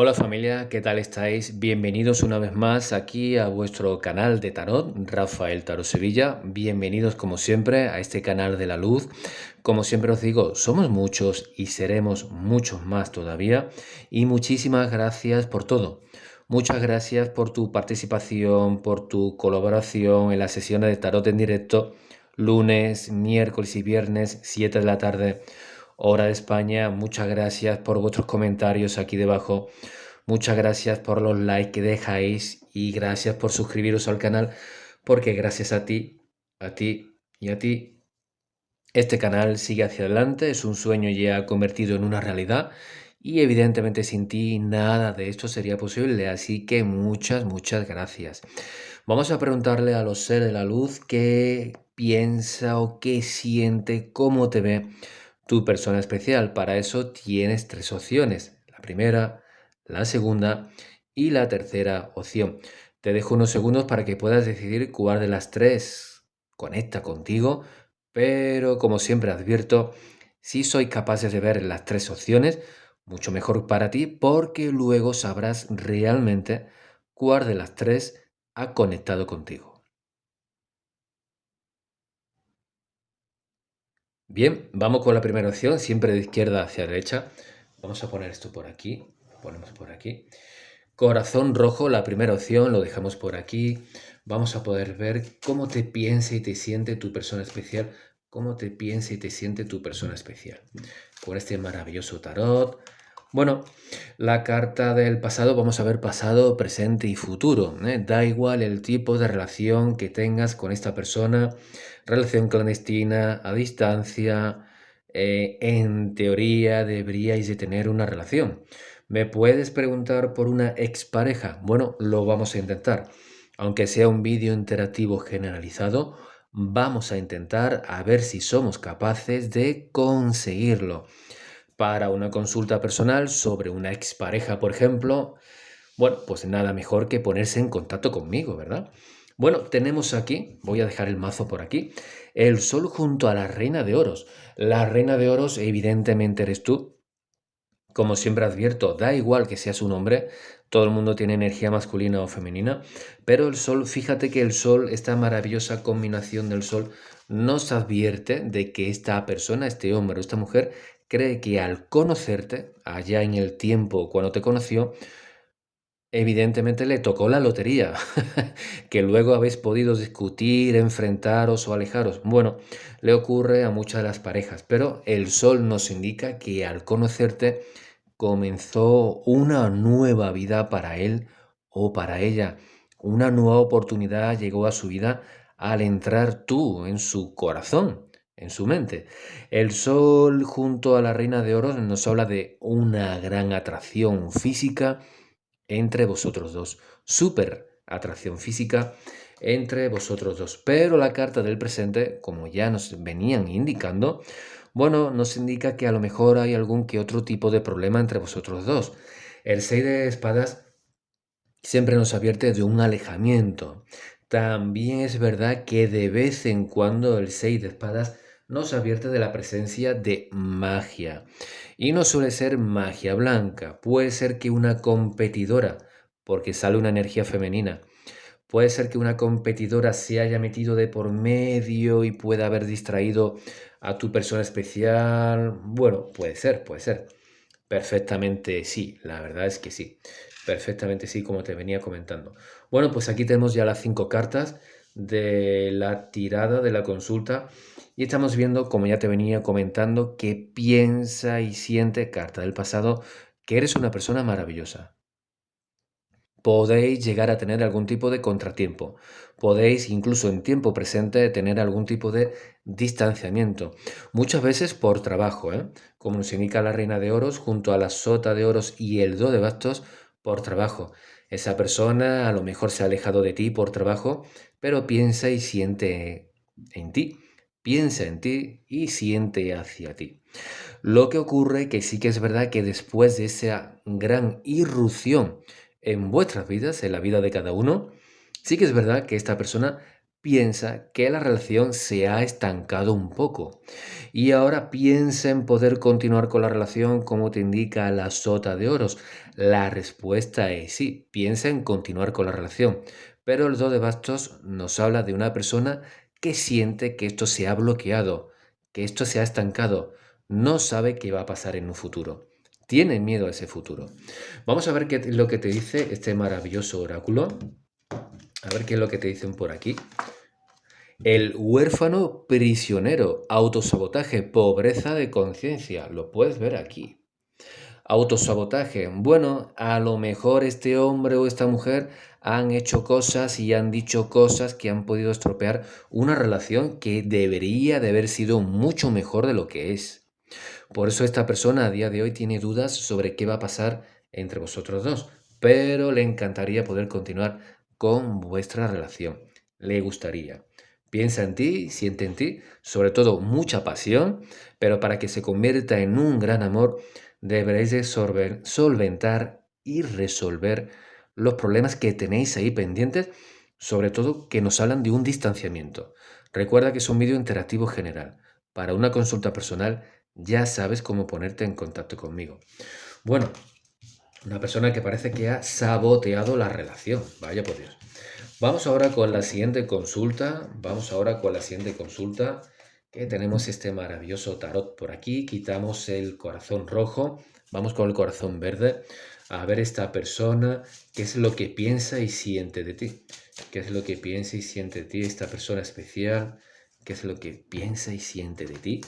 Hola familia, ¿qué tal estáis? Bienvenidos una vez más aquí a vuestro canal de Tarot, Rafael Tarot Sevilla. Bienvenidos como siempre a este canal de la luz. Como siempre os digo, somos muchos y seremos muchos más todavía. Y muchísimas gracias por todo. Muchas gracias por tu participación, por tu colaboración en las sesiones de Tarot en directo, lunes, miércoles y viernes, 7 de la tarde, hora de España. Muchas gracias por vuestros comentarios aquí debajo. Muchas gracias por los likes que dejáis y gracias por suscribiros al canal, porque gracias a ti y a ti, este canal sigue hacia adelante. Es un sueño ya convertido en una realidad y evidentemente sin ti nada de esto sería posible. Así que muchas gracias. Vamos a preguntarle a los seres de la luz qué piensa o qué siente, cómo te ve tu persona especial. Para eso tienes tres opciones. La primera, la segunda y la tercera opción. Te dejo unos segundos para que puedas decidir cuál de las tres conecta contigo, pero como siempre advierto, si sois capaces de ver las tres opciones, mucho mejor para ti porque luego sabrás realmente cuál de las tres ha conectado contigo. Bien, vamos con la primera opción, siempre de izquierda hacia derecha. Vamos a poner esto por aquí, lo ponemos por aquí. Corazón rojo, la primera opción, lo dejamos por aquí. Vamos a poder ver cómo te piensa y te siente tu persona especial, cómo te piensa y te siente tu persona especial. Con este maravilloso tarot. Bueno, la carta del pasado, vamos a ver pasado, presente y futuro. Da igual el tipo de relación que tengas con esta persona, relación clandestina, a distancia, en teoría deberíais de tener una relación. ¿Me puedes preguntar por una expareja? Bueno, lo vamos a intentar. Aunque sea un vídeo interactivo generalizado, vamos a intentar a ver si somos capaces de conseguirlo. Para una consulta personal sobre una expareja, por ejemplo, bueno, pues nada mejor que ponerse en contacto conmigo, ¿verdad? Bueno, tenemos aquí, voy a dejar el mazo por aquí, el sol junto a la reina de oros. La reina de oros evidentemente eres tú. Como siempre advierto, da igual que seas un hombre, todo el mundo tiene energía masculina o femenina, pero el sol, fíjate que el sol, esta maravillosa combinación del sol, nos advierte de que esta persona, este hombre o esta mujer, cree que al conocerte, allá en el tiempo cuando te conoció, evidentemente le tocó la lotería, que luego habéis podido discutir, enfrentaros o alejaros. Bueno, le ocurre a muchas de las parejas, pero el sol nos indica que al conocerte comenzó una nueva vida para él o para ella. Una nueva oportunidad llegó a su vida al entrar tú en su corazón, en su mente. El sol junto a la reina de oros nos habla de una gran atracción física entre vosotros dos. Súper atracción física entre vosotros dos. Pero la carta del presente, como ya nos venían indicando, bueno, nos indica que a lo mejor hay algún que otro tipo de problema entre vosotros dos. El 6 de espadas siempre nos advierte de un alejamiento. También es verdad que de vez en cuando el 6 de espadas nos advierte de la presencia de magia. Y no suele ser magia blanca, puede ser que una competidora, porque sale una energía femenina, puede ser que una competidora se haya metido de por medio y pueda haber distraído a tu persona especial. Bueno, puede ser, puede ser. Perfectamente sí, la verdad es que sí. Perfectamente sí, como te venía comentando. Bueno, pues aquí tenemos ya las 5 cartas de la tirada de la consulta y estamos viendo, como ya te venía comentando, que piensa y siente, carta del pasado, que eres una persona maravillosa. Podéis llegar a tener algún tipo de contratiempo. Podéis incluso en tiempo presente tener algún tipo de distanciamiento. Muchas veces por trabajo, ¿eh? Como nos indica la reina de oros junto a la sota de oros y el do de bastos por trabajo. Esa persona a lo mejor se ha alejado de ti por trabajo, pero piensa y siente en ti. Piensa en ti y siente hacia ti. Lo que ocurre que sí que es verdad que después de esa gran irrupción en vuestras vidas, en la vida de cada uno, sí que es verdad que esta persona piensa que la relación se ha estancado un poco. y ahora piensa en poder continuar con la relación como te indica la sota de oros. La respuesta es sí, piensa en continuar con la relación, pero el do de bastos nos habla de una persona que siente que esto se ha bloqueado, que esto se ha estancado, no sabe qué va a pasar en un futuro. Tiene miedo a ese futuro. Vamos a ver qué es lo que te dice este maravilloso oráculo. A ver qué es lo que te dicen por aquí. El huérfano prisionero, autosabotaje, pobreza de conciencia. Lo puedes ver aquí. Autosabotaje. Bueno, a lo mejor este hombre o esta mujer han hecho cosas y han dicho cosas que han podido estropear una relación que debería de haber sido mucho mejor de lo que es. Por eso esta persona a día de hoy tiene dudas sobre qué va a pasar entre vosotros dos, pero le encantaría poder continuar con vuestra relación. Le gustaría. Piensa en ti, siente en ti, sobre todo mucha pasión, pero para que se convierta en un gran amor, deberéis de solventar y resolver los problemas que tenéis ahí pendientes, sobre todo que nos hablan de un distanciamiento. Recuerda que es un vídeo interactivo general. Para una consulta personal ya sabes cómo ponerte en contacto conmigo. Bueno, una persona que parece que ha saboteado la relación. Vaya por Dios. Vamos ahora con la siguiente consulta. Que tenemos este maravilloso tarot por aquí. Quitamos el corazón rojo. Vamos con el corazón verde. A ver esta persona, qué es lo que piensa y siente de ti. ¿Qué es lo que piensa y siente de ti esta persona especial? ¿Qué es lo que piensa y siente de ti?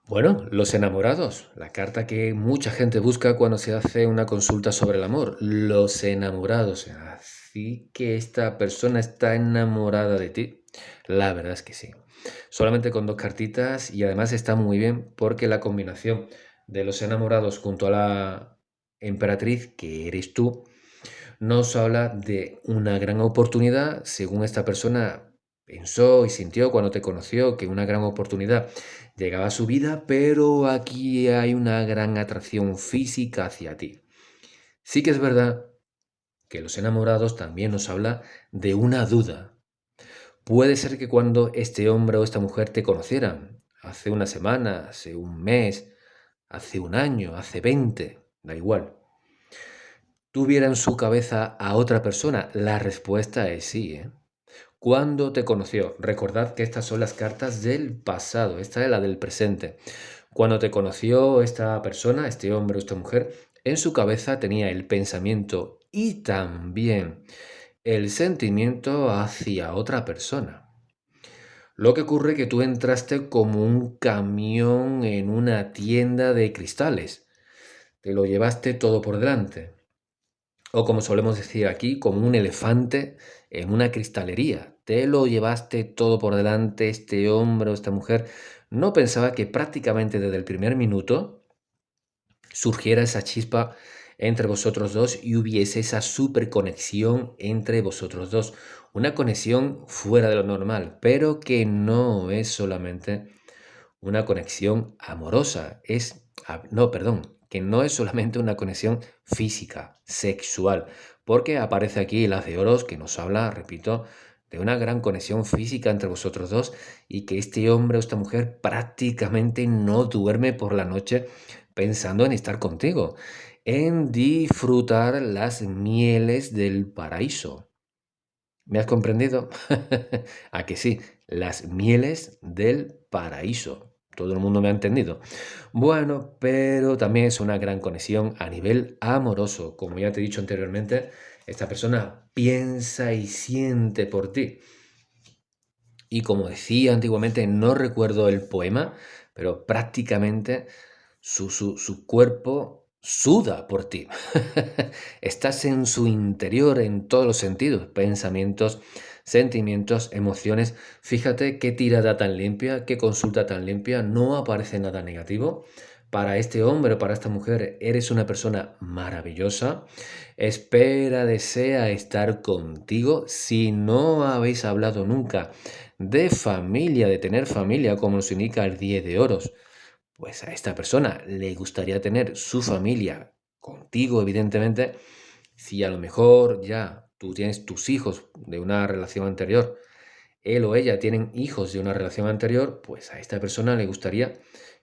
Bueno, los enamorados, la carta que mucha gente busca cuando se hace una consulta sobre el amor. Los enamorados. Así que esta persona está enamorada de ti. La verdad es que sí. Solamente con dos cartitas y además está muy bien porque la combinación de los enamorados junto a la emperatriz, que eres tú, nos habla de una gran oportunidad, según esta persona pensó y sintió cuando te conoció, que una gran oportunidad llegaba a su vida, pero aquí hay una gran atracción física hacia ti. Sí que es verdad que los enamorados también nos habla de una duda. Puede ser que cuando este hombre o esta mujer te conocieran, hace una semana, hace un mes, hace un año, hace 20, da igual, tuviera en su cabeza a otra persona. La respuesta es sí, ¿eh? ¿Cuándo te conoció? Recordad que estas son las cartas del pasado, esta es la del presente. Cuando te conoció esta persona, este hombre o esta mujer, en su cabeza tenía el pensamiento y también el sentimiento hacia otra persona. Lo que ocurre es que tú entraste como un camión en una tienda de cristales. Te lo llevaste todo por delante. O como solemos decir aquí, como un elefante en una cristalería. Te lo llevaste todo por delante, este hombre o esta mujer no pensaba que prácticamente desde el primer minuto surgiera esa chispa entre vosotros dos y hubiese esa super conexión entre vosotros dos. Una conexión fuera de lo normal, pero que no es solamente una conexión amorosa, que no es solamente una conexión física, sexual, porque aparece aquí el As de Oros que nos habla, repito, de una gran conexión física entre vosotros dos y que este hombre o esta mujer prácticamente no duerme por la noche pensando en estar contigo, en disfrutar las mieles del paraíso. ¿Me has comprendido? ¿A que sí? Las mieles del paraíso. Todo el mundo me ha entendido. Bueno, pero también es una gran conexión a nivel amoroso. Como ya te he dicho anteriormente, esta persona piensa y siente por ti. Y como decía antiguamente, no recuerdo el poema, pero prácticamente su cuerpo suda por ti. Estás en su interior en todos los sentidos, pensamientos, sentimientos, emociones. Fíjate qué tirada tan limpia, qué consulta tan limpia, no aparece nada negativo. Para este hombre o para esta mujer eres una persona maravillosa. Espera, desea estar contigo. Si no habéis hablado nunca de familia, de tener familia, como nos indica el 10 de oros, pues a esta persona le gustaría tener su familia contigo, evidentemente. Si a lo mejor ya tú tienes tus hijos de una relación anterior él o ella tienen hijos de una relación anterior, pues a esta persona le gustaría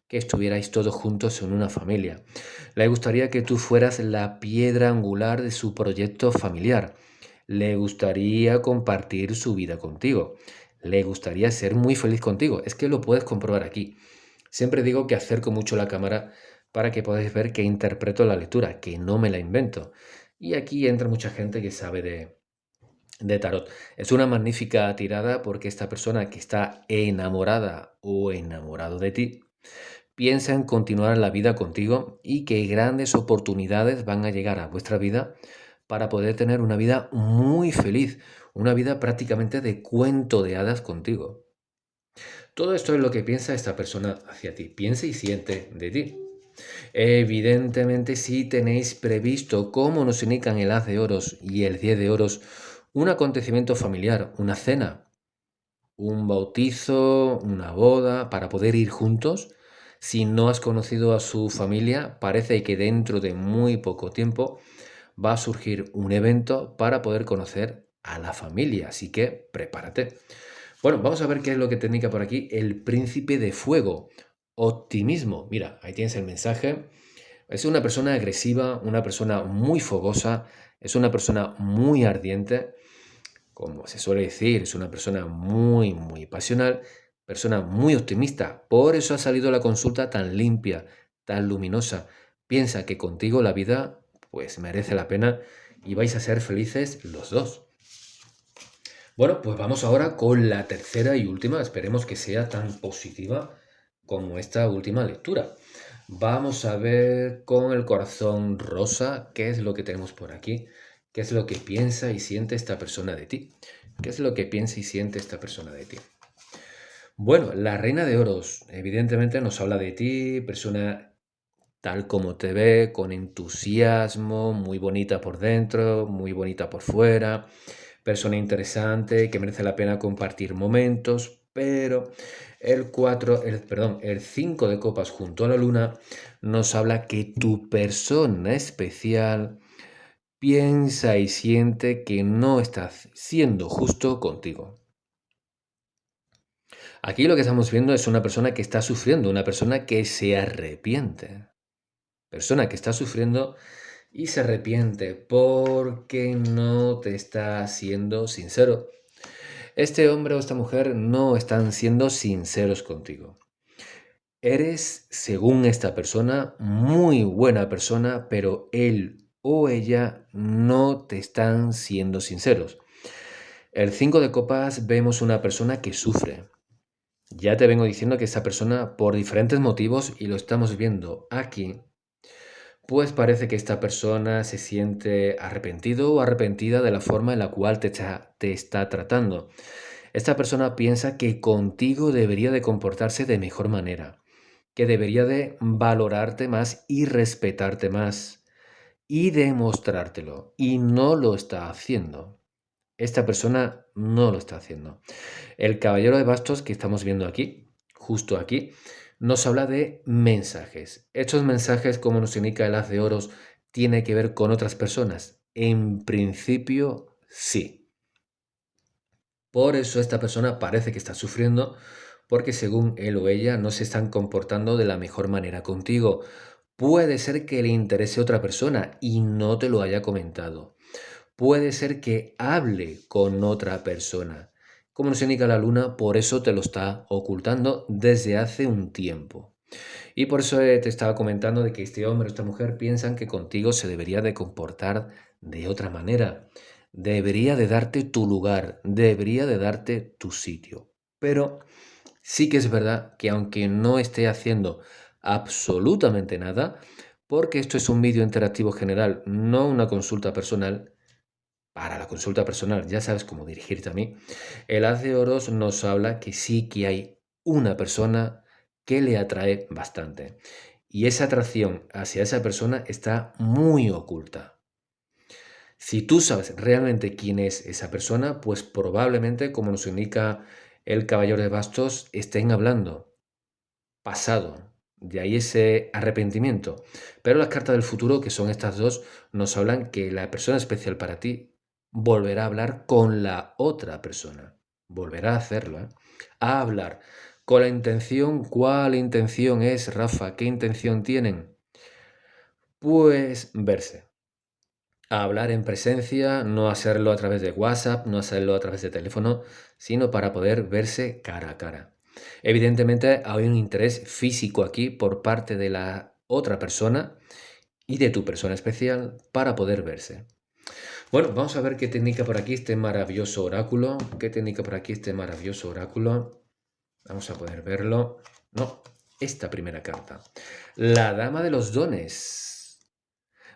que estuvierais todos juntos en una familia. Le gustaría que tú fueras la piedra angular de su proyecto familiar. Le gustaría compartir su vida contigo. Le gustaría ser muy feliz contigo. Es que lo puedes comprobar aquí. Siempre digo que acerco mucho la cámara para que podáis ver que interpreto la lectura, que no me la invento. Y aquí entra mucha gente que sabe de tarot. Es una magnífica tirada porque esta persona que está enamorada o enamorado de ti piensa en continuar la vida contigo y que grandes oportunidades van a llegar a vuestra vida para poder tener una vida muy feliz, una vida prácticamente de cuento de hadas contigo. Todo esto es lo que piensa esta persona hacia ti, piensa y siente de ti. Evidentemente, si tenéis previsto, como nos indican el Haz de Oros y el 10 de Oros, un acontecimiento familiar, una cena, un bautizo, una boda, para poder ir juntos. Si no has conocido a su familia, parece que dentro de muy poco tiempo va a surgir un evento para poder conocer a la familia, así que prepárate. Bueno, vamos a ver qué es lo que te indica por aquí el príncipe de fuego. Optimismo. Mira, ahí tienes el mensaje. Es una persona agresiva, una persona muy fogosa, es una persona muy ardiente, como se suele decir, es una persona muy, muy pasional, persona muy optimista. Por eso ha salido la consulta tan limpia, tan luminosa. Piensa que contigo la vida pues merece la pena y vais a ser felices los dos. Bueno, pues vamos ahora con la tercera y última. Esperemos que sea tan positiva como esta última lectura. Vamos a ver con el corazón rosa qué es lo que tenemos por aquí, qué es lo que piensa y siente esta persona de ti. ¿Qué es lo que piensa y siente esta persona de ti? Bueno, la reina de oros evidentemente nos habla de ti, persona tal como te ve, con entusiasmo, muy bonita por dentro, muy bonita por fuera, persona interesante que merece la pena compartir momentos, pero el 5 de copas junto a la luna nos habla que tu persona especial piensa y siente que no está siendo justo contigo. Aquí lo que estamos viendo es una persona que está sufriendo, una persona que se arrepiente. Persona que está sufriendo y se arrepiente porque no te está siendo sincero. Este hombre o esta mujer no están siendo sinceros contigo. Eres, según esta persona, muy buena persona, pero él o ella no te están siendo sinceros. El 5 de copas vemos una persona que sufre. Ya te vengo diciendo que esa persona, por diferentes motivos, y lo estamos viendo aquí, pues parece que esta persona se siente arrepentido o arrepentida de la forma en la cual te está tratando. Esta persona piensa que contigo debería de comportarse de mejor manera, que debería de valorarte más y respetarte más y demostrártelo. Y no lo está haciendo. Esta persona no lo está haciendo. El caballero de bastos que estamos viendo aquí, justo aquí, nos habla de mensajes. Estos mensajes, como nos indica el haz de oros, tiene que ver con otras personas. En principio, sí. Por eso esta persona parece que está sufriendo porque según él o ella no se están comportando de la mejor manera contigo. Puede ser que le interese otra persona y no te lo haya comentado. Puede ser que hable con otra persona. Como nos indica la luna, por eso te lo está ocultando desde hace un tiempo. Y por eso te estaba comentando de que este hombre o esta mujer piensan que contigo se debería de comportar de otra manera. Debería de darte tu lugar, debería de darte tu sitio. Pero sí que es verdad que aunque no esté haciendo absolutamente nada, porque esto es un vídeo interactivo general, no una consulta personal, para la consulta personal ya sabes cómo dirigirte a mí, el haz de oros nos habla que sí que hay una persona que le atrae bastante. Y esa atracción hacia esa persona está muy oculta. Si tú sabes realmente quién es esa persona, pues probablemente, como nos indica el caballero de bastos, estén hablando pasado. De ahí ese arrepentimiento. Pero las cartas del futuro, que son estas dos, nos hablan que la persona especial para ti volverá a hablar con la otra persona. volverá a hacerlo, ¿eh? A hablar. Con la intención, ¿cuál intención es, Rafa? ¿Qué intención tienen? Pues verse. A hablar en presencia, no hacerlo a través de WhatsApp, no hacerlo a través de teléfono, sino para poder verse cara a cara. Evidentemente hay un interés físico aquí por parte de la otra persona y de tu persona especial para poder verse. Bueno, vamos a ver qué técnica por aquí este maravilloso oráculo. ¿Qué técnica por aquí este maravilloso oráculo? Vamos a poder verlo. No, esta primera carta. La dama de los dones.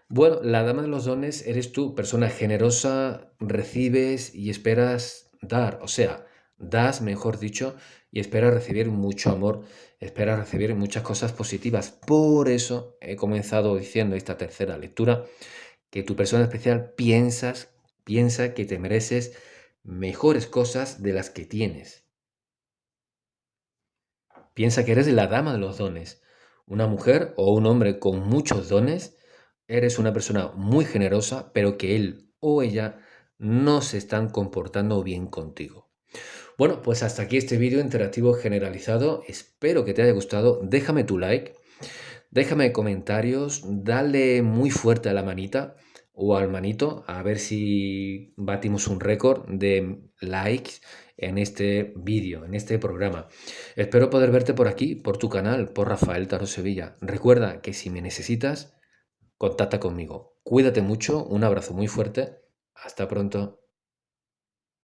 Bueno, la dama de los dones eres tú, persona generosa, recibes y esperas dar, o sea, das, mejor dicho, y esperas recibir mucho amor, esperas recibir muchas cosas positivas. Por eso he comenzado diciendo esta tercera lectura que tu persona especial piensa que te mereces mejores cosas de las que tienes. Piensa que eres la dama de los dones. Una mujer o un hombre con muchos dones, eres una persona muy generosa, pero que él o ella no se están comportando bien contigo. Bueno, pues hasta aquí este vídeo interactivo generalizado. Espero que te haya gustado. Déjame tu like, déjame comentarios, dale muy fuerte a la manita o al manito a ver si batimos un récord de likes en este vídeo, en este programa. Espero poder verte por aquí, por tu canal, por Rafael Taro Sevilla. Recuerda que si me necesitas, contacta conmigo. Cuídate mucho, un abrazo muy fuerte. Hasta pronto.